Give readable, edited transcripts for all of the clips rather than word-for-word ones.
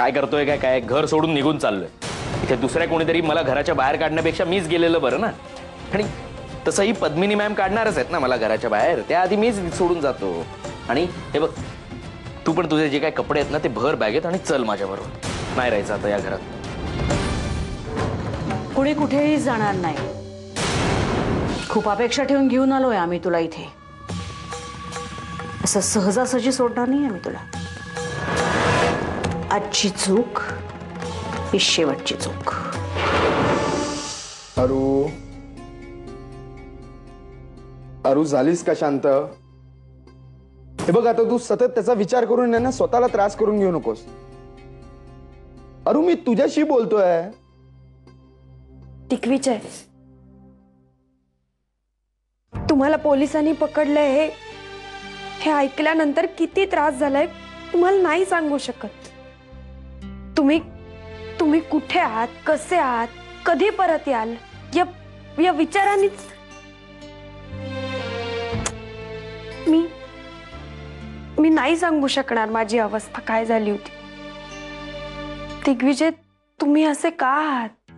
काय करतोय काय काय घर सोडून निघून चाललोय इथे दुसऱ्या कोणीतरी मला घराच्या बाहेर काढण्यापेक्षा मीच गेलेलं बरं ना आणि तसंही पद्मिनी मॅम काढणारच आहेत ना मला घराच्या बाहेर त्याआधी मीच सोडून जातो आणि हे बघ तू पण तुझे जे काय कपडे आहेत ना ते भर बॅगेत आणि चल माझ्याबरोबर नाही राहायचं आता या घरात कुणी कुठेही जाणार नाही खूप अपेक्षा ठेवून घेऊन आलोय आम्ही तुला इथे असं सहजासहजी सोडणार नाही आम्ही तुला आजची चूक ही शेवटची चूक अरू अरू झालीस का शांत हे बघ आता तू सतत त्याचा विचार करून ना स्वतःला त्रास करून घेऊ नकोस अरू मी तुझ्याशी बोलतोय टिकवीचे तुम्हाला पोलिसांनी पकडलंय हे ऐकल्यानंतर किती त्रास झालाय तुम्हाला नाही सांगू शकत तुम्ही कुठे आहात कसे आहात कधी परत याल या विचारांनीच मी नाही सांगू शकणार माझी अवस्था काय झाली होती दिग्विजय तुम्ही असे का आहात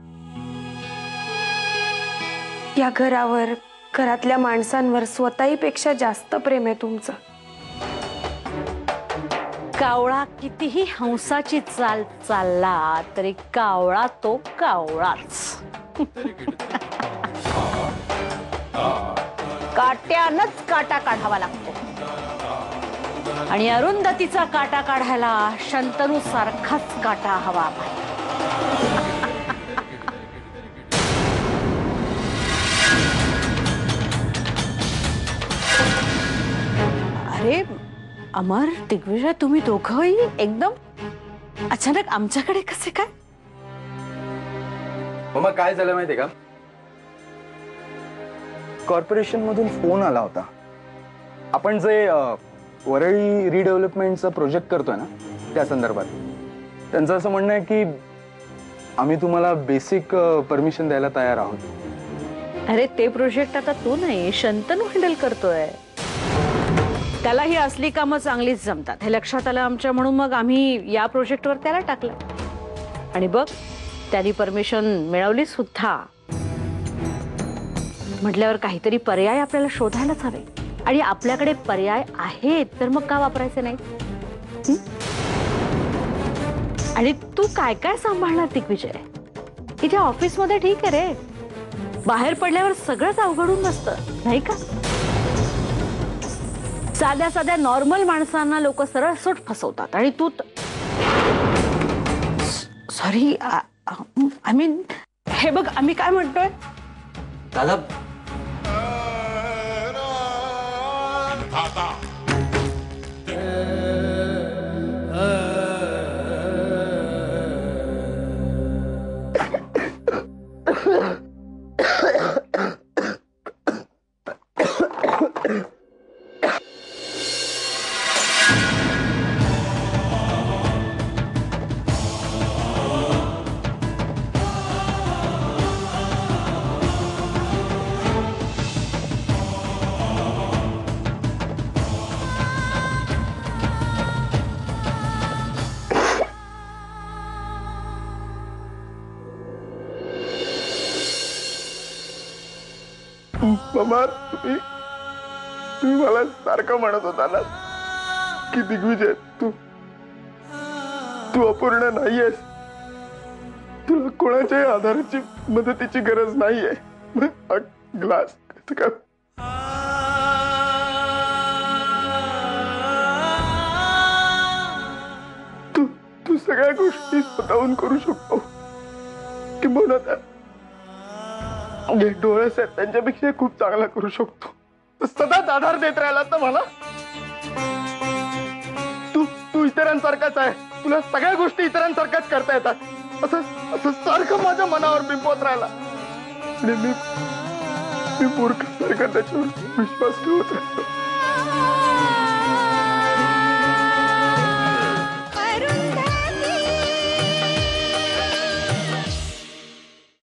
या घरावर घरातल्या माणसांवर स्वतःहीपेक्षा जास्त प्रेम आहे तुमचं कावळा कितीही हंसाची चाल चालला तरी कावळा तो कावळाच काट्यानच काटा काढावा लागतो आणि अरुंधतीचा काटा काढायला शंतनू सारखाच काटा हवा अरे अमर दिग्विजय तुम्ही दोघंही एकदम अचानक आमच्याकडे कसे काय मग काय झालं माहितीये का कॉर्पोरेशन मधून फोन आला होता आपण जे वरळी रिडेव्हलपमेंटचा प्रोजेक्ट करतोय ना त्या संदर्भात त्यांचं असं म्हणणं आहे की आम्ही तुम्हाला बेसिक परमिशन द्यायला तयार आहोत अरे ते प्रोजेक्ट आता तू नाही शंतनू हँडल करतोय त्याला ही असली कामं चांगलीच जमतात हे लक्षात आलं आमच्या म्हणून मग आम्ही या प्रोजेक्टवर त्याला टाकलं आणि बघ त्यांनी परमिशन मिळवली सुद्धा म्हटल्यावर काहीतरी पर्याय आपल्याला शोधायलाच हवे आणि आपल्याकडे पर्याय आहेत तर मग का वापरायचे नाही आणि तू काय काय सांभाळणार दिग्विजय इथे ऑफिसमध्ये ठीक आहे रे बाहेर पडल्यावर सगळंच अवघडून नसतं नाही का साध्या साध्या नॉर्मल माणसांना लोक सरळ सोट फसवतात आणि तू सॉरी आय मीन हे बघ आम्ही काय म्हणतोय दादा मामा तुम्ही मला सारखं म्हणत होता ना की दिग्विजय तू अपूर्ण नाहीयेस तुला कोणाच्याही आधाराची मदतीची गरज नाहीये ग्लास का तू सगळ्या गोष्टी स्वतःहून करू शकतो किंबहुना डोळस आहेत त्यांच्यापेक्षा खूप चांगला करू शकतो सदाच आधार देत राहिलात ना मला तू इतरांसारखाच आहे तुला सगळ्या गोष्टी इतरांसारखाच करता येतात असं सारखं माझ्या मनावर बिंबवत राहिला आणि मी मूर्खासारखा त्याच्यावर विश्वास ठेवत राहतो